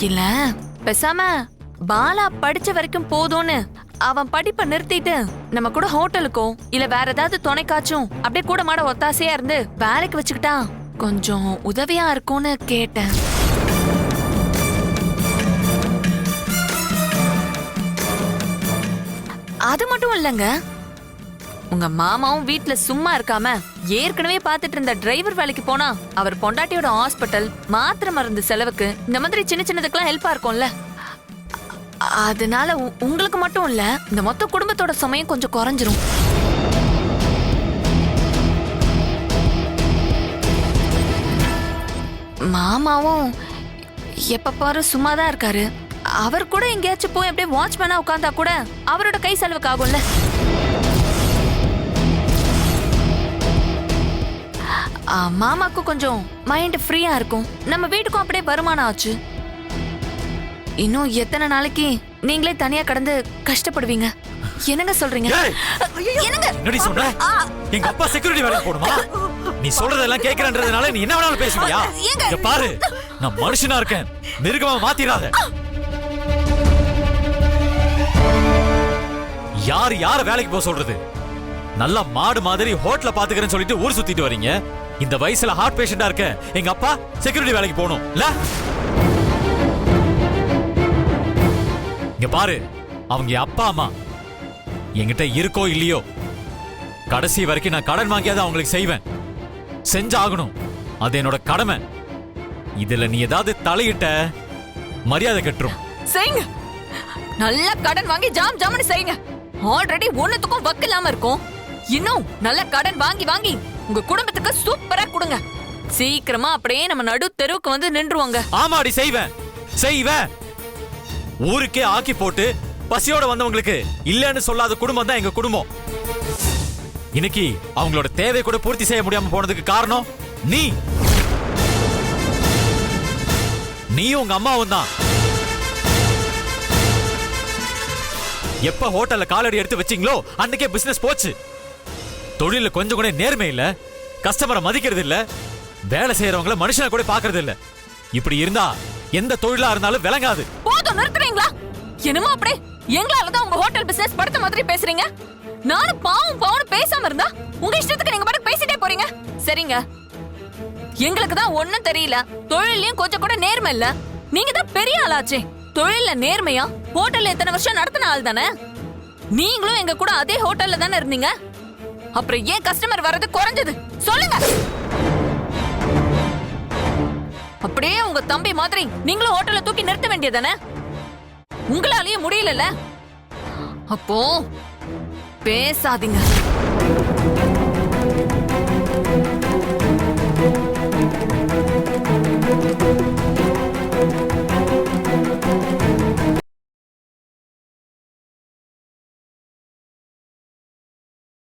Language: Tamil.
இல்ல பேசாம பாலா படிச்ச வரைக்கும் போதும்னு அவன் படிப்பை நிறுத்திட்டு நம்ம கூட ஹோட்டலுக்கோ இல்ல வேற ஏதாவது துணைக்காச்சும் அப்படியே கூட மாட ஒத்தாசையா இருந்து வேலைக்கு வச்சுக்கிட்டா கொஞ்சம் உதவியா இருக்கும்னு கேட்டேன். அது மட்டும் இல்லங்க, உங்க மாமாவும் வீட்ல சும்மா இருக்காம ஏற்கனவே பாத்துட்டு இருந்த டிரைவர் வேலைக்கு போனா அவர் பொண்டாட்டியோட ஹாஸ்பிட்டல் மாத்திரை மருந்து செலவுக்கு இந்த மாதிரி சின்ன சின்னதுக்கெல்லாம் ஹெல்ப்பா இருக்கும்ல. அதனால உங்களுக்கு மட்டும் இல்ல, இந்த மொத்த குடும்பத்தோட சுமையும் கொஞ்சம் குறைஞ்சிரும். மாமாவும் எப்ப பாரு சும்மாதான் இருக்காரு. அவர் கூட எங்கேயாச்சும் போய் அப்படியே வாட்ச்மேனா உட்கார்ந்தா கூட அவரோட கை செலவுக்கு ஆகும்ல. மாமாக்கு கொஞ்சம் மைண்ட் ஃப்ரீயா இருக்கும். நம்ம வீட்டுக்கும் அப்படியே வருமானம் ஆச்சு. இன்னும் எத்தனை நாளைக்கு நீங்களே தனியா கடந்து கஷ்டப்படுவீங்க? என்னங்க சொல்றீங்க? என்னடி சொல்ற? எங்க அப்பா செக்யூரிட்டி வேலைக்கு போணுமா? நீ சொல்றதெல்லாம் கேக்குறன்றதுனால நீ என்ன வேணாலும் பேசுவியா? இங்க பாரு, நான் மனுஷனா இருக்கேன், மிருகமா மாத்திராத. யார் யார வேலைக்கு போக சொல்றது? நல்லா மாடு மாதிரி ஹோட்டல பாத்துக்கிறேன்னு சொல்லிட்டு ஊர் சுத்திட்டு வரீங்க. இந்த வயசுல ஹார்ட் பேஷண்டா இருக்க எங்க அப்பா செக்யூரிட்டி வேலைக்கு போகணும் இல்ல? இங்க பாரு, அவங்க அப்பா அம்மா என்கிட்ட இருக்கோ இல்லையோ கடைசி வரைக்கும் நான் கடன் வாங்கியாதான் அவங்களுக்கு செய்வேன். செஞ்சாகணும், அது என்னோட கடமை. இதுல நீ ஏதாவது தலையிட்ட மரியாதை கெட்டுரும். செய்யுங்க, நல்ல கடன் வாங்கி ஜாம் ஜாம்னு செய்யுங்க. ஆல்ரெடி ஒண்ணுத்துக்கும் வக்கு இல்லாம இருக்கும். இன்னும் நல்ல கடன் வாங்கி வாங்கி உங்க குடும்பத்துக்கு சூப்பரா கொடுங்க. சீக்கிரமா அப்படியே நம்ம நடு தெருவுக்கு வந்து நின்றுவாங்க. ஆமாடி, செய்வேன் செய்வேன். ஊருக்கே ஆக்கி போட்டு பசியோட வந்தவங்களுக்கு இல்லன்னு சொல்லாத குடும்பம் தான் எங்க குடும்பம். இன்னைக்கு அவங்களோட தேவை கூட பூர்த்தி செய்ய முடியாம போனதுக்கு காரணம் நீயும் உங்க அம்மாவும் தான். எப்ப ஹோட்டல்ல காலடி எடுத்து வச்சீங்களோ அன்னைக்கே பிசினஸ் போச்சு. தொழில கொஞ்சம் கூட நேர்மை இல்ல, கஸ்டமரை மதிக்கிறது இல்ல, வேலை செய்யறவங்கள மனுஷனை கூட பாக்குறது இல்ல. இப்படி இருந்தா எந்த தொழிலா இருந்தாலும் விளங்காது. போதும், நிறுத்துறீங்களா? என்னமோ அப்படியே எங்களாலதான் உங்க ஹோட்டல் பிசினஸ் படுத்த மாதிரி பேசுறீங்க. நானும் பாவம் பேசாம இருந்தா உங்க இஷ்டத்துக்கு நீங்க பாட்டு பேசிட்டே போறீங்க. சரிங்க, எங்களுக்கு தான் ஒண்ணும் தெரியல, தொழிலையும் கொஞ்சம் கூட நேர்மை இல்ல. நீங்க தான் பெரிய ஆளாச்சே, தொழில நேர்மையா ஹோட்டல்ல எத்தனை வருஷம் நடத்தின ஆள் தானே. நீங்களும் எங்க கூட அதே ஹோட்டல்ல தானே இருந்தீங்க. அப்புறம் ஏன் கஸ்டமர் வர்றது குறைஞ்சது சொல்லுங்க. அப்படியே உங்க தம்பி மாதிரி நீங்களும் ஹோட்டல்ல தூக்கி நிறுத்த வேண்டியதானே. உங்களாலேயே முடியல, அப்போ பேசாதீங்க.